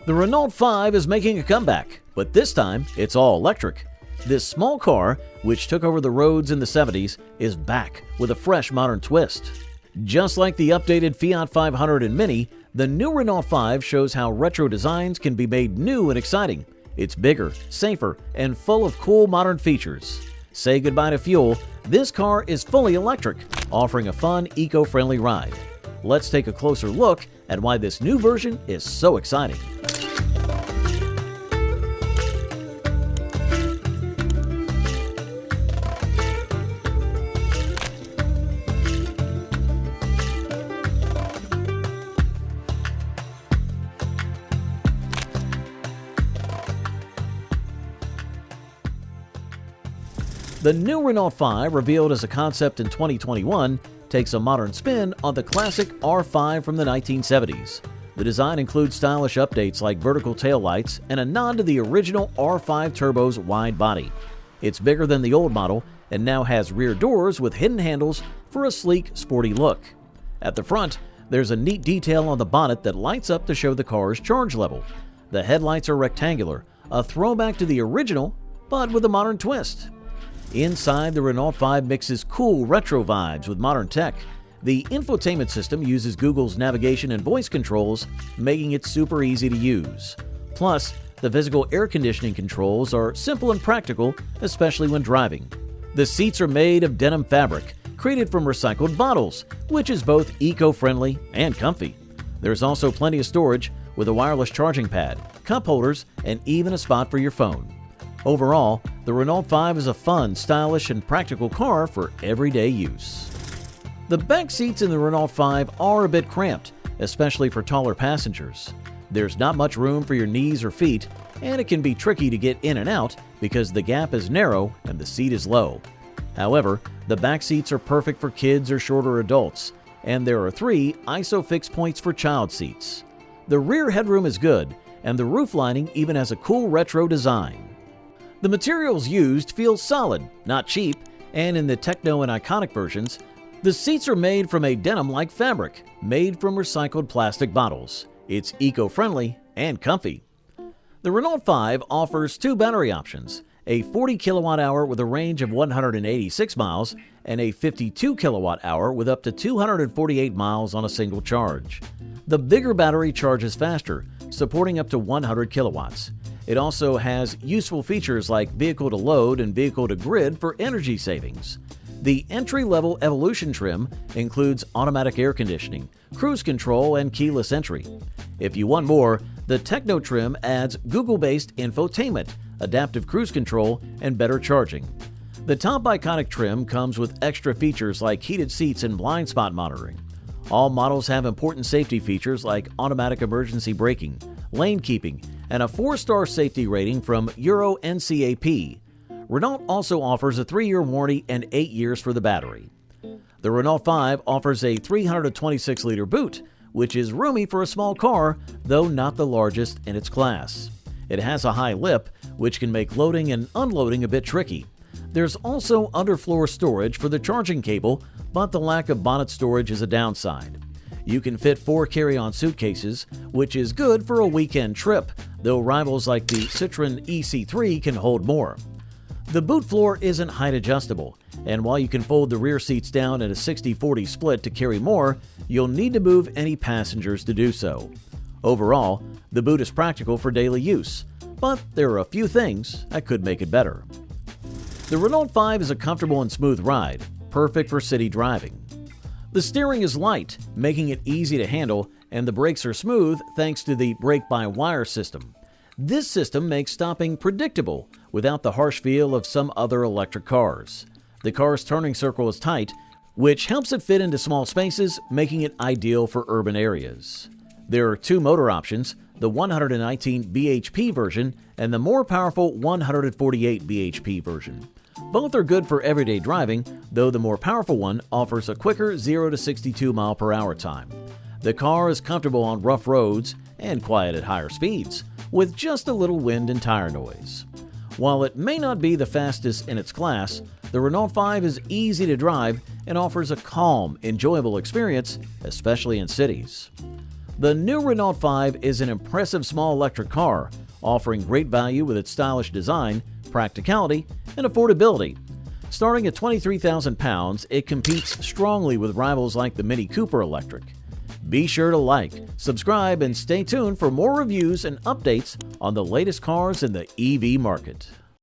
The Renault 5 is making a comeback, but this time it's all electric. This small car, which took over the roads in the 70s, is back with a fresh modern twist. Just like the updated Fiat 500 and Mini, the new Renault 5 shows how retro designs can be made new and exciting. It's bigger, safer, and full of cool modern features. Say goodbye to fuel, this car is fully electric, offering a fun, eco-friendly ride. Let's take a closer look at why this new version is so exciting. The new Renault 5, revealed as a concept in 2021, takes a modern spin on the classic R5 from the 1970s. The design includes stylish updates like vertical taillights and a nod to the original R5 Turbo's wide body. It's bigger than the old model and now has rear doors with hidden handles for a sleek, sporty look. At the front, there's a neat detail on the bonnet that lights up to show the car's charge level. The headlights are rectangular, a throwback to the original, but with a modern twist. Inside, the Renault 5 mixes cool retro vibes with modern tech. The infotainment system uses Google's navigation and voice controls, making it super easy to use. Plus, the physical air conditioning controls are simple and practical, especially when driving. The seats are made of denim fabric, created from recycled bottles, which is both eco-friendly and comfy. There's also plenty of storage with a wireless charging pad, cup holders, and even a spot for your phone. Overall, the Renault 5 is a fun, stylish, and practical car for everyday use. The back seats in the Renault 5 are a bit cramped, especially for taller passengers. There's not much room for your knees or feet, and it can be tricky to get in and out because the gap is narrow and the seat is low. However, the back seats are perfect for kids or shorter adults, and there are 3 ISOFIX points for child seats. The rear headroom is good, and the roof lining even has a cool retro design. The materials used feel solid, not cheap, and in the techno and iconic versions, the seats are made from a denim-like fabric, made from recycled plastic bottles. It's eco-friendly and comfy. The Renault 5 offers 2 battery options, a 40 kilowatt-hour with a range of 186 miles and a 52 kilowatt-hour with up to 248 miles on a single charge. The bigger battery charges faster, supporting up to 100 kilowatts. It also has useful features like vehicle to load and vehicle to grid for energy savings. The entry-level Evolution trim includes automatic air conditioning, cruise control, and keyless entry. If you want more, the Techno trim adds Google-based infotainment, adaptive cruise control, and better charging. The top iconic trim comes with extra features like heated seats and blind spot monitoring. All models have important safety features like automatic emergency braking, lane keeping, and a 4-star safety rating from Euro NCAP. Renault also offers a 3-year warranty and 8 years for the battery. The Renault 5 offers a 326-liter boot, which is roomy for a small car, though not the largest in its class. It has a high lip, which can make loading and unloading a bit tricky. There's also underfloor storage for the charging cable, but the lack of bonnet storage is a downside. You can fit 4 carry-on suitcases, which is good for a weekend trip, though rivals like the Citroën EC3 can hold more. The boot floor isn't height adjustable, and while you can fold the rear seats down at a 60-40 split to carry more, you'll need to move any passengers to do so. Overall, the boot is practical for daily use, but there are a few things that could make it better. The Renault 5 is a comfortable and smooth ride, perfect for city driving. The steering is light, making it easy to handle, and the brakes are smooth thanks to the brake-by-wire system. This system makes stopping predictable without the harsh feel of some other electric cars. The car's turning circle is tight, which helps it fit into small spaces, making it ideal for urban areas. There are 2 motor options, the 119 bhp version and the more powerful 148 bhp version. Both are good for everyday driving, though the more powerful one offers a quicker 0 to 62 mph time. The car is comfortable on rough roads and quiet at higher speeds, with just a little wind and tire noise. While it may not be the fastest in its class, the Renault 5 is easy to drive and offers a calm, enjoyable experience, especially in cities. The new Renault 5 is an impressive small electric car, offering great value with its stylish design, practicality, and affordability. Starting at £23,000, it competes strongly with rivals like the Mini Cooper Electric. Be sure to like, subscribe, and stay tuned for more reviews and updates on the latest cars in the EV market.